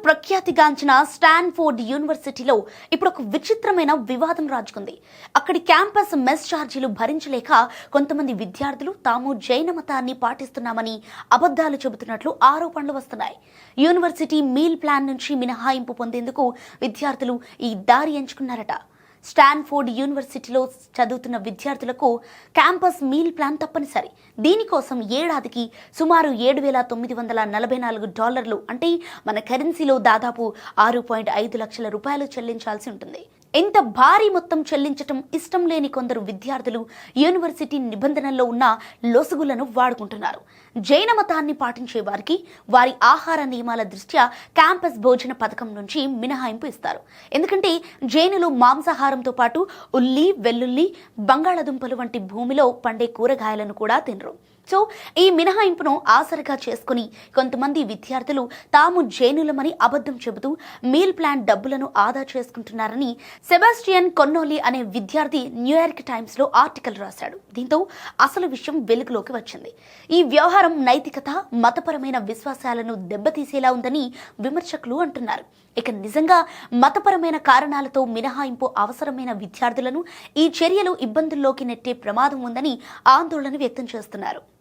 ప్రఖ్యాతిగాంచిన Stanford యూనివర్సిటీలో ఇప్పుడు ఒక విచిత్రమైన వివాదం రాజుకుంది. అక్కడి క్యాంపస్ మెస్ ఛార్జీలు భరించలేక కొంతమంది విద్యార్థులు తాము జైన మతాన్ని పాటిస్తున్నామని అబద్ధాలు చెబుతున్నట్లు ఆరోపణలు వస్తున్నాయి. యూనివర్సిటీ మీల్ ప్లాన్ నుంచి మినహాయింపు పొందేందుకు విద్యార్థులు ఈ దారి ఎంచుకున్నారట. స్టాన్ఫోర్డ్ యూనివర్సిటీలో చదువుతున్న విద్యార్థులకు క్యాంపస్ మీల్ ప్లాన్ తప్పనిసరి. దీనికోసం ఏడాదికి సుమారు $7,944 అంటే మన కరెన్సీలో దాదాపు 6.5 లక్షల రూపాయలు చెల్లించాల్సి ఉంటుంది. ఇంత భారీ మొత్తం చెల్లించటం ఇష్టం లేని కొందరు విద్యార్థులు యూనివర్సిటీ నిబంధనల్లో ఉన్న లొసుగులను వాడుకుంటున్నారు. జైన మతాన్ని పాటించే వారికి వారి ఆహార నియమాల దృష్ట్యా క్యాంపస్ భోజన పథకం నుంచి మినహాయింపు ఇస్తారు. ఎందుకంటే జైనులు మాంసాహారంతో పాటు ఉల్లి, వెల్లుల్లి, బంగాళాదుంపలు వంటి భూమిలో పండే కూరగాయలను కూడా తినరు. సో ఈ మినహాయింపును ఆసరగా చేసుకుని కొంతమంది విద్యార్థులు తాము జైనులమని అబద్ధం చెబుతూ మీల్ ప్లాన్ డబ్బులను ఆదా చేసుకుంటున్నారని సెబాస్టియన్ కొన్నోలి అనే విద్యార్థి న్యూయార్క్ టైమ్స్లో ఆర్టికల్ రాశాడు. దీంతో అసలు విషయం వెలుగులోకి వచ్చింది. ఈ వ్యవహారం నైతికత, మతపరమైన విశ్వాసాలను దెబ్బతీసేలా ఉందని విమర్శకులు అంటున్నారు. ఇక నిజంగా మతపరమైన కారణాలతో మినహాయింపు అవసరమైన విద్యార్థులను ఈ చర్యలు ఇబ్బందుల్లోకి నెట్టే ప్రమాదం ఉందని ఆందోళన వ్యక్తం చేస్తున్నారు.